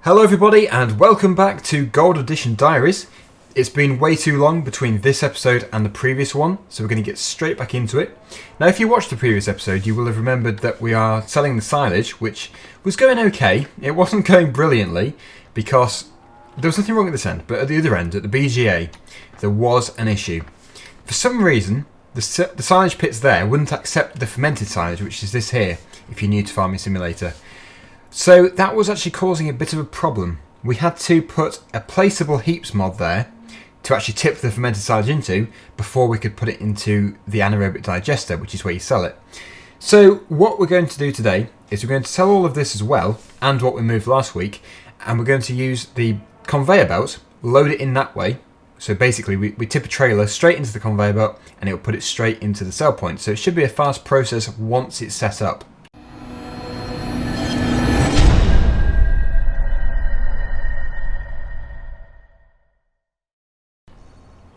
Hello everybody and welcome back to Gold Edition Diaries. It's been way too long between this episode and the previous one, so we're going to get straight back into it. Now if you watched the previous episode you will have remembered that we are selling the silage, which was going okay. It wasn't going brilliantly because there was nothing wrong at this end, but at the other end, at the BGA, there was an issue. For some reason, the silage pits there wouldn't accept the fermented silage, which is this here, if you're new to Farming Simulator. So that was actually causing a bit of a problem. We had to put a Placeable Heaps mod there to actually tip the fermented silage into before we could put it into the anaerobic digester, which is where you sell it. So what we're going to do today is we're going to sell all of this as well, and what we moved last week, and we're going to use the conveyor belt, load it in that way. So basically we tip a trailer straight into the conveyor belt and it will put it straight into the sell point. So it should be a fast process once it's set up.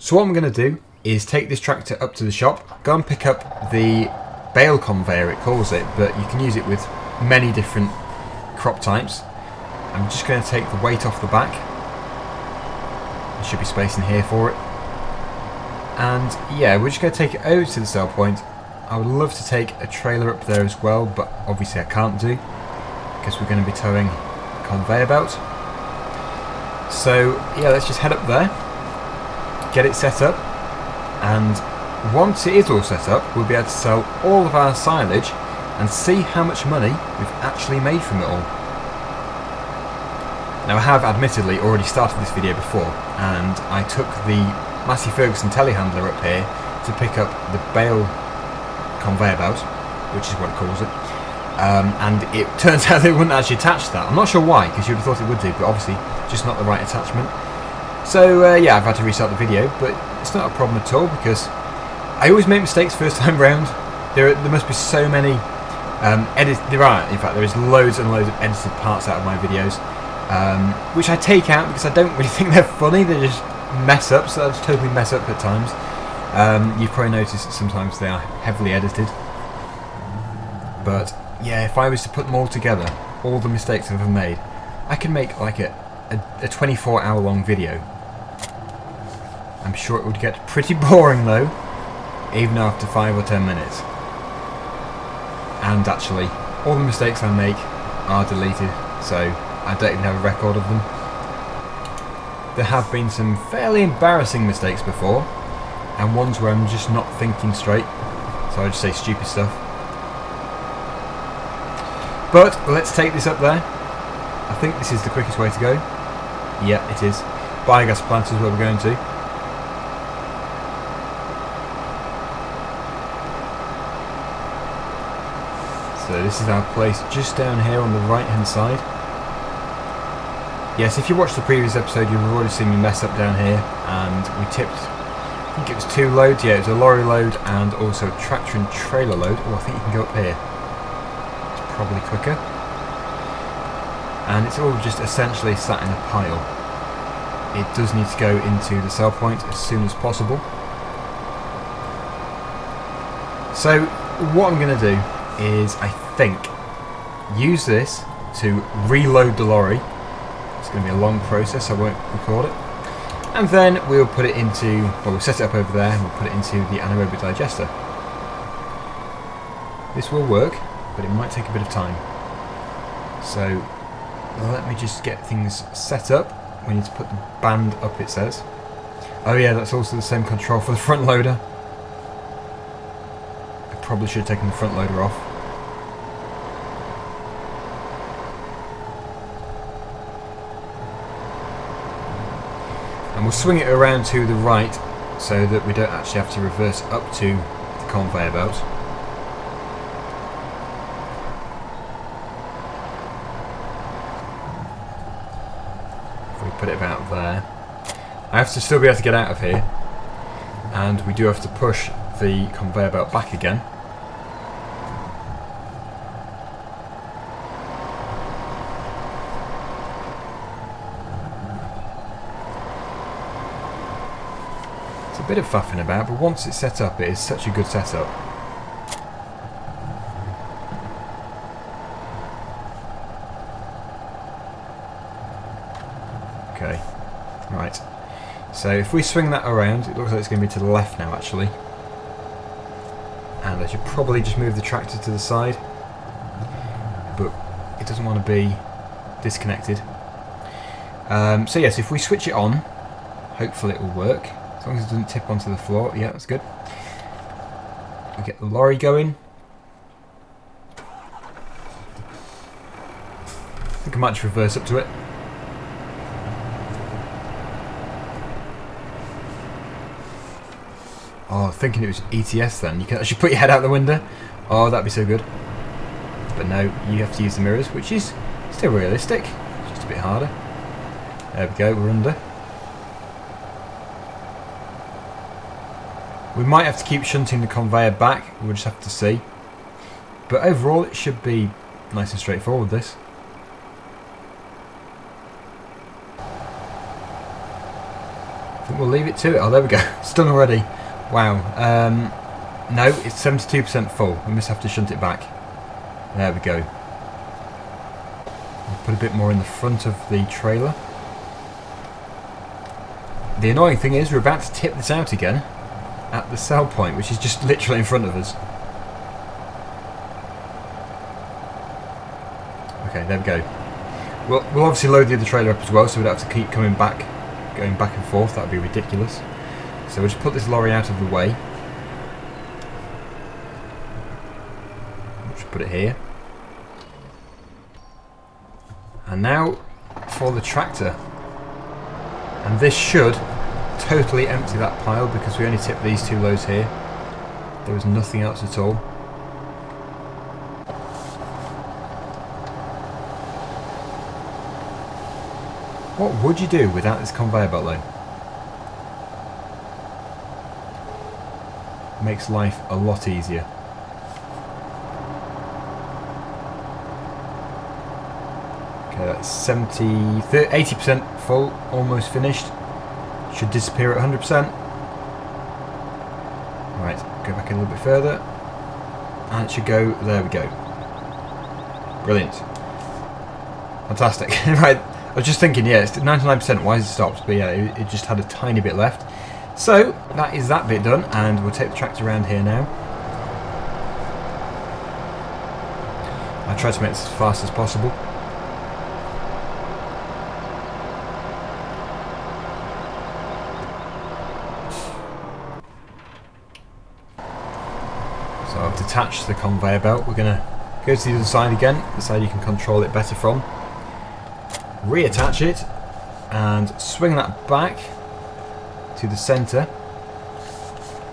So what I'm going to do is take this tractor up to the shop, go and pick up the bale conveyor it calls it, but you can use it with many different crop types. I'm just going to take the weight off the back. There should be space in here for it. And yeah, we're just going to take it over to the sell point. I would love to take a trailer up there as well, but obviously I can't do because we're going to be towing a conveyor belt. So yeah, let's just head up there, get it set up, and once it is all set up we'll be able to sell all of our silage and see how much money we've actually made from it all. Now I have admittedly already started this video before, and I took the Massey Ferguson telehandler up here to pick up the bale conveyor belt, which is what it calls it, and it turns out they wouldn't actually attach that. I'm not sure why, because you would have thought it would do, but obviously just not the right attachment. So yeah, I've had to restart the video, but it's not a problem at all because I always make mistakes first time round. There must be so many there is loads and loads of edited parts out of my videos, which I take out because I don't really think they're funny. They just mess up, so I just totally mess up at times. You've probably noticed that sometimes they are heavily edited. But yeah, if I was to put them all together, all the mistakes I've ever made, I could make like a 24-hour long video. I'm sure it would get pretty boring though, even after 5 or 10 minutes. And actually, all the mistakes I make are deleted, so I don't even have a record of them. There have been some fairly embarrassing mistakes before, and ones where I'm just not thinking straight, so I just say stupid stuff. But let's take this up there. I think this is the quickest way to go. Yeah, it is. Biogas plant is where we're going to. So this is our place just down here on the right hand side. Yes, if you watched the previous episode you've already seen me mess up down here, and we tipped, I think it was 2 loads. Yeah, it was a lorry load and also a tractor and trailer load. Oh, I think you can go up here. It's probably quicker. And it's all just essentially sat in a pile. It does need to go into the sell point as soon as possible. So what I'm going to do is, I think, use this to reload the lorry. It's going to be a long process, I won't record it. And then we'll put it into, well, we'll set it up over there and we'll put it into the anaerobic digester. This will work, but it might take a bit of time. So let me just get things set up. We need to put the band up, it says. Oh yeah, that's also the same control for the front loader. I probably should have taken the front loader off. And we'll swing it around to the right so that we don't actually have to reverse up to the conveyor belt. Put it about there. I have to still be able to get out of here, and we do have to push the conveyor belt back again. It's a bit of faffing about, but once it's set up it is such a good setup. Okay, right. So if we swing that around, it looks like it's going to be to the left now actually. And I should probably just move the tractor to the side. But it doesn't want to be disconnected. So yes, if we switch it on, hopefully it will work. As long as it doesn't tip onto the floor. Yeah, that's good. We get the lorry going. I think I might just reverse up to it. Oh, thinking it was ETS then. You can actually put your head out the window. Oh, that'd be so good. But no, you have to use the mirrors, which is still realistic. It's just a bit harder. There we go, we're under. We might have to keep shunting the conveyor back. We'll just have to see. But overall, it should be nice and straightforward, this. I think we'll leave it to it. Oh, there we go. It's done already. Wow. No, it's 72% full. We must have to shunt it back. There we go. We'll put a bit more in the front of the trailer. The annoying thing is we're about to tip this out again at the sell point, which is just literally in front of us. Okay, there we go. We'll obviously load the other trailer up as well, so we don't have to keep coming back, going back and forth. That would be ridiculous. So we'll just put this lorry out of the way. We'll just put it here. And now for the tractor. And this should totally empty that pile because we only tipped these two loads here. There was nothing else at all. What would you do without this conveyor belt though? Makes life a lot easier. Okay, that's 80% full, almost finished. Should disappear at 100%. Right, go back a little bit further. And it should go, there we go. Brilliant. Fantastic. Right, I was just thinking, yeah, it's 99%, why has it stopped? But yeah, it just had a tiny bit left. So, that is that bit done, and we'll take the tractor around here now. I try to make this as fast as possible. So I've detached the conveyor belt. We're going to go to the other side again, the side you can control it better from. Reattach it, and swing that back to the centre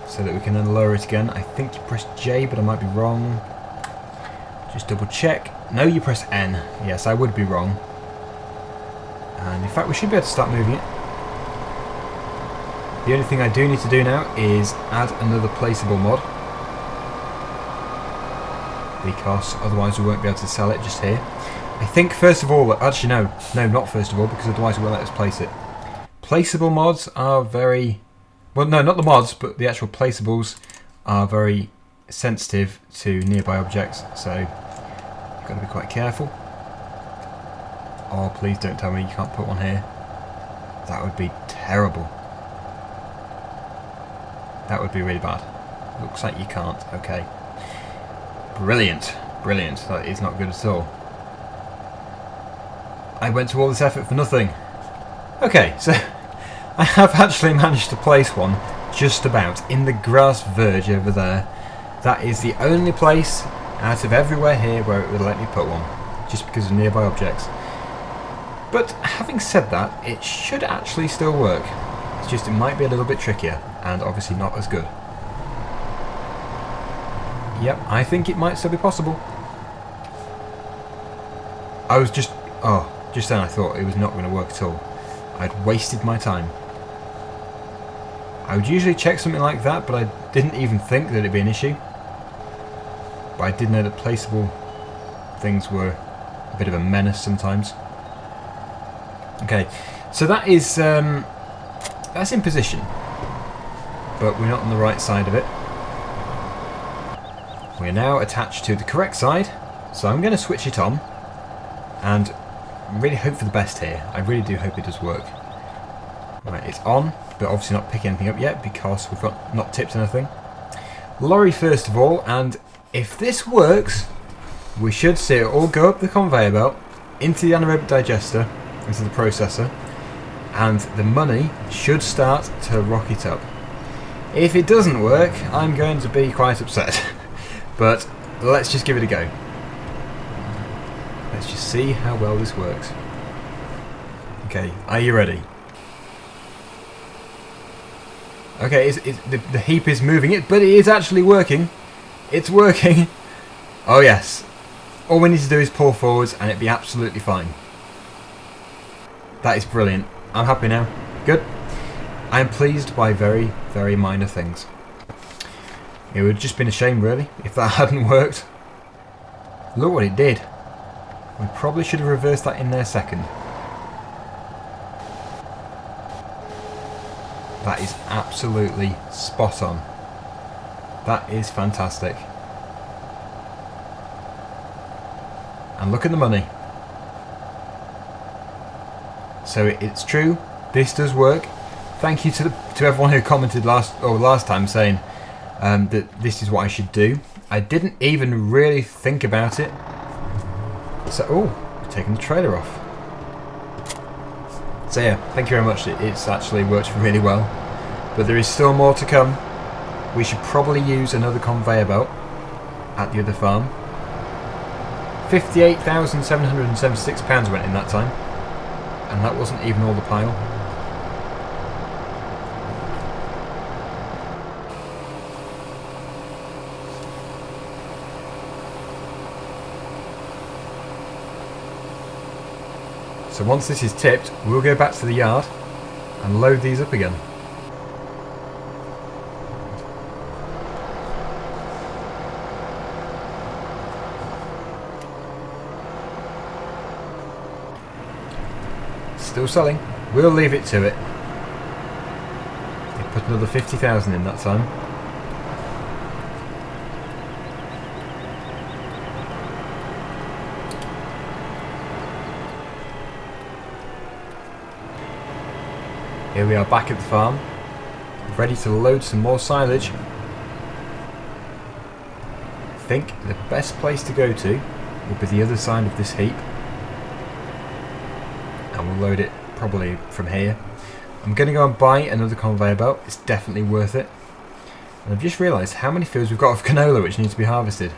so that we can then lower it again. I think you press J, but I might be wrong. Just double check. No, you press N. Yes, I would be wrong. And in fact, we should be able to start moving it. The only thing I do need to do now is add another placeable mod, because otherwise we won't be able to sell it just here. I think first of all, actually no, not first of all, because otherwise it won't let us place it. Placeable mods are very, well, no, not the mods, but the actual placeables are very sensitive to nearby objects, so you've got to be quite careful. Oh, please don't tell me you can't put one here. That would be terrible. That would be really bad. Looks like you can't. Okay. Brilliant. Brilliant. That is not good at all. I went to all this effort for nothing. Okay, so I have actually managed to place one just about in the grass verge over there. That is the only place out of everywhere here where it would let me put one, just because of nearby objects. But having said that, it should actually still work. It's just it might be a little bit trickier, and obviously not as good. Yep, I think it might still be possible. I was just then I thought it was not going to work at all. I'd wasted my time. I would usually check something like that, but I didn't even think that it'd be an issue. But I did know that placeable things were a bit of a menace sometimes. Okay, so that is that's in position, but we're not on the right side of it. We're now attached to the correct side, so I'm going to switch it on, and really hope for the best here. I really do hope it does work. Right, it's on, but obviously not picking anything up yet because we've not tipped anything. Lorry first of all, and if this works, we should see it all go up the conveyor belt, into the anaerobic digester, into the processor, and the money should start to rocket up. If it doesn't work, I'm going to be quite upset. But let's just give it a go. Let's just see how well this works. Okay, are you ready? Okay, the heap is moving it, but it is actually working. It's working. Oh yes. All we need to do is pull forwards and it'd be absolutely fine. That is brilliant. I'm happy now. Good. I am pleased by very, very minor things. It would have just been a shame really if that hadn't worked. Look what it did. We probably should have reversed that in there second. That is absolutely spot on. That is fantastic. And look at the money. So it's true, this does work. Thank you to everyone who commented last time saying that this is what I should do. I didn't even really think about it. So, oh, we're taking the trailer off. So yeah, thank you very much. It's actually worked really well. But there is still more to come. We should probably use another conveyor belt at the other farm. £58,776 went in that time. And that wasn't even all the pile. So once this is tipped, we'll go back to the yard and load these up again. Still selling. We'll leave it to it. They put another 50,000 in that time. Here we are back at the farm, ready to load some more silage. I think the best place to go to will be the other side of this heap. And we'll load it probably from here. I'm going to go and buy another conveyor belt. It's definitely worth it. And I've just realised how many fields we've got of canola which need to be harvested.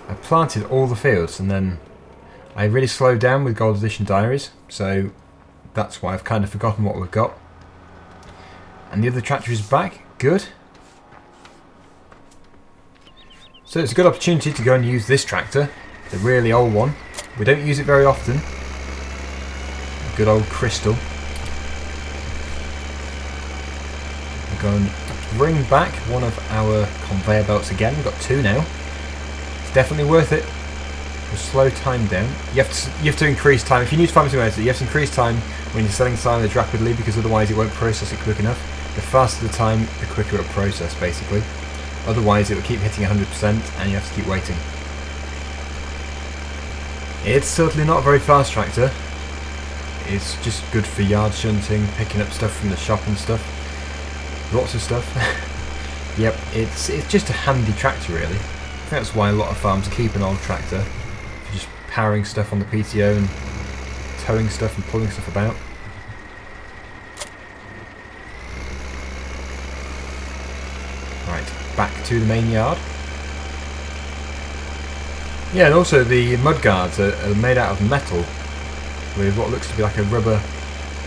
I planted all the fields and then I really slowed down with Gold Edition Diaries, so that's why I've kind of forgotten what we've got. And the other tractor is back. Good. So it's a good opportunity to go and use this tractor, the really old one. We don't use it very often. A good old Crystal. We're going to bring back one of our conveyor belts again. We've got two now. It's definitely worth it. We'll slow time down. You have to increase time. If you're new to farming simulator, you have to increase time when you're selling silage rapidly because otherwise it won't process it quick enough. The faster the time, the quicker it'll process basically. Otherwise it will keep hitting 100% and you have to keep waiting. It's certainly not a very fast tractor. It's just good for yard shunting, picking up stuff from the shop and stuff. Lots of stuff. Yep, it's just a handy tractor really. I think that's why a lot of farms keep an old tractor. Just powering stuff on the PTO and towing stuff and pulling stuff about. Right, back to the main yard. Yeah, and also the mud guards are made out of metal with what looks to be like a rubber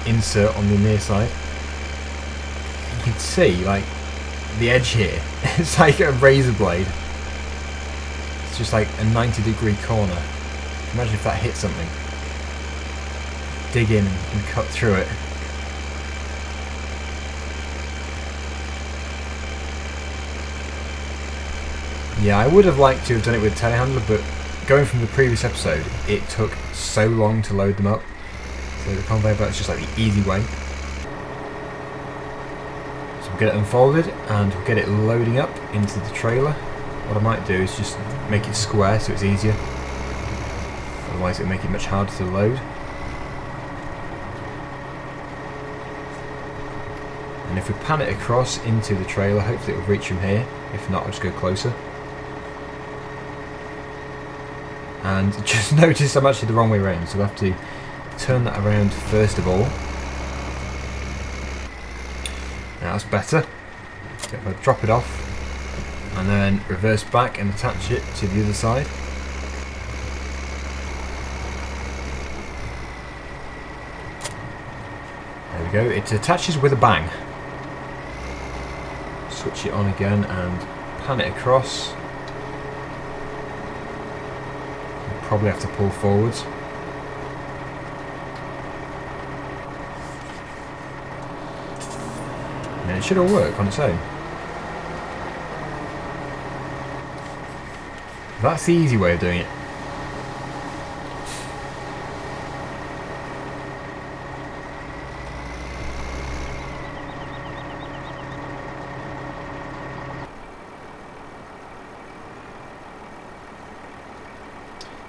insert on the near side. You can see, like, the edge here. It's like a razor blade. It's just like a 90-degree corner. Imagine if that hit something. Dig in and cut through it. Yeah, I would have liked to have done it with a telehandler, but going from the previous episode, it took so long to load them up. So the conveyor belt is just like the easy way. So we'll get it unfolded and we'll get it loading up into the trailer. What I might do is just make it square so it's easier. Otherwise it'll make it much harder to load. And if we pan it across into the trailer, hopefully it will reach from here. If not, I'll just go closer. And just notice I'm actually the wrong way around, so we'll have to turn that around first of all. Now that's better. So if I drop it off and then reverse back and attach it to the other side. There we go, it attaches with a bang. Switch it on again and pan it across. You'll probably have to pull forwards. And it should all work on its own. That's the easy way of doing it.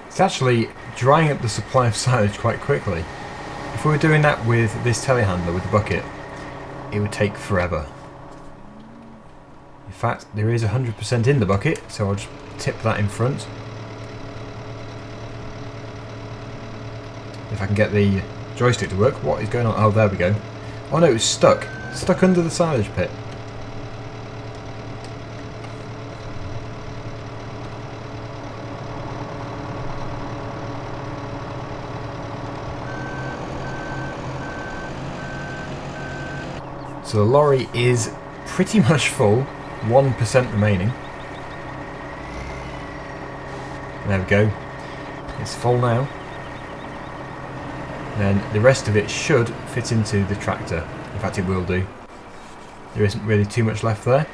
It's actually drying up the supply of silage quite quickly. If we were doing that with this telehandler with the bucket, it would take forever. In fact, there is 100% in the bucket, so I'll just tip that in front. If I can get the joystick to work. What is going on? Oh, there we go. Oh no, it's stuck. Stuck under the silage pit. So the lorry is pretty much full, 1% remaining. There we go, it's full now. Then the rest of it should fit into the tractor. In fact, it will do. There isn't really too much left there.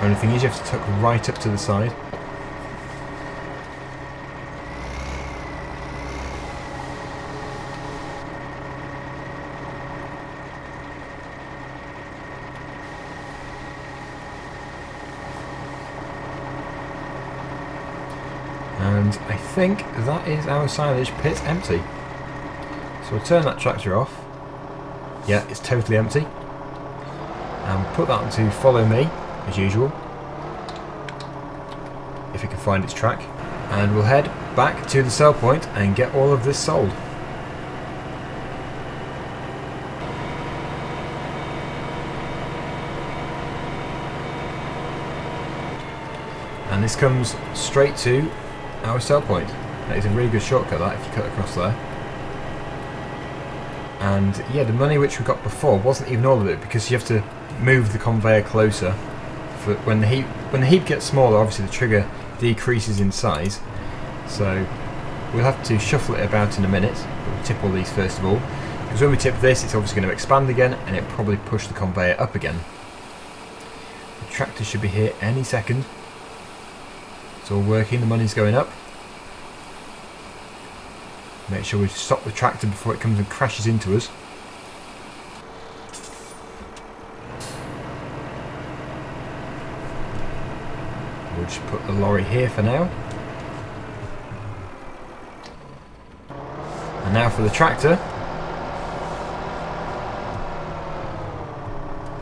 Only thing is you have to tuck right up to the side. And I think that is our silage pit empty. So we'll turn that tractor off. Yeah, it's totally empty. And put that to follow me, as usual. If it can find its track. And we'll head back to the sell point and get all of this sold. And this comes straight to our sell point. That is a really good shortcut, that, if you cut across there. And yeah, the money which we got before wasn't even all of it, because you have to move the conveyor closer. For when the heap gets smaller, obviously the trigger decreases in size. So we'll have to shuffle it about in a minute. But we'll tip all these first of all, because when we tip this, it's obviously going to expand again, and it'll probably push the conveyor up again. The tractor should be here any second. It's all working, the money's going up. Make sure we stop the tractor before it comes and crashes into us. We'll just put the lorry here for now. And now for the tractor.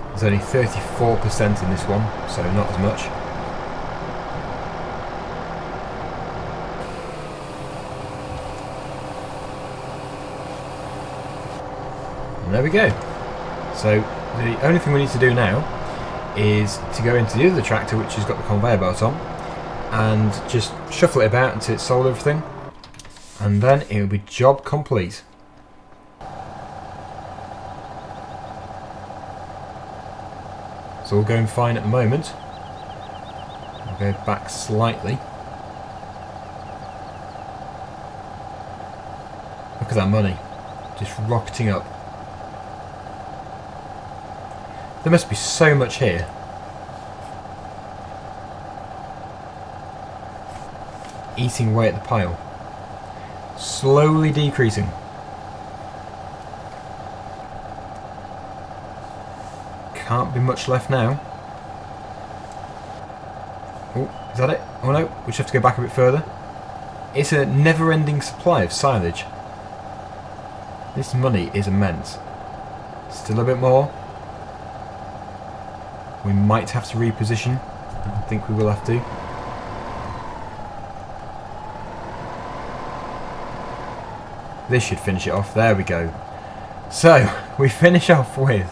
There's only 34% in this one, so not as much. And there we go. So the only thing we need to do now is to go into the other tractor, which has got the conveyor belt on, and just shuffle it about until it's sold everything, and then it will be job complete. It's all going fine at the moment. I'll go back slightly. Look at that money, just rocketing up. There must be so much here. Eating away at the pile. Slowly decreasing. Can't be much left now. Oh, is that it? Oh no, we just have to go back a bit further. It's a never-ending supply of silage. This money is immense. Still a bit more. We might have to reposition. I think we will have to. This should finish it off. There we go. So, we finish off with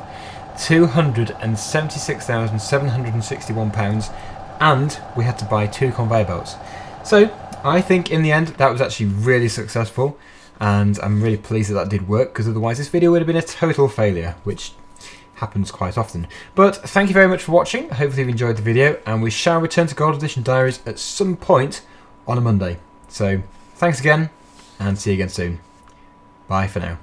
£276,761 and we had to buy 2 conveyor belts. So, I think in the end that was actually really successful and I'm really pleased that that did work because otherwise this video would have been a total failure, which happens quite often. But thank you very much for watching. Hopefully you've enjoyed the video and we shall return to Gold Edition Diaries at some point on a Monday. So, thanks again and see you again soon. Bye for now.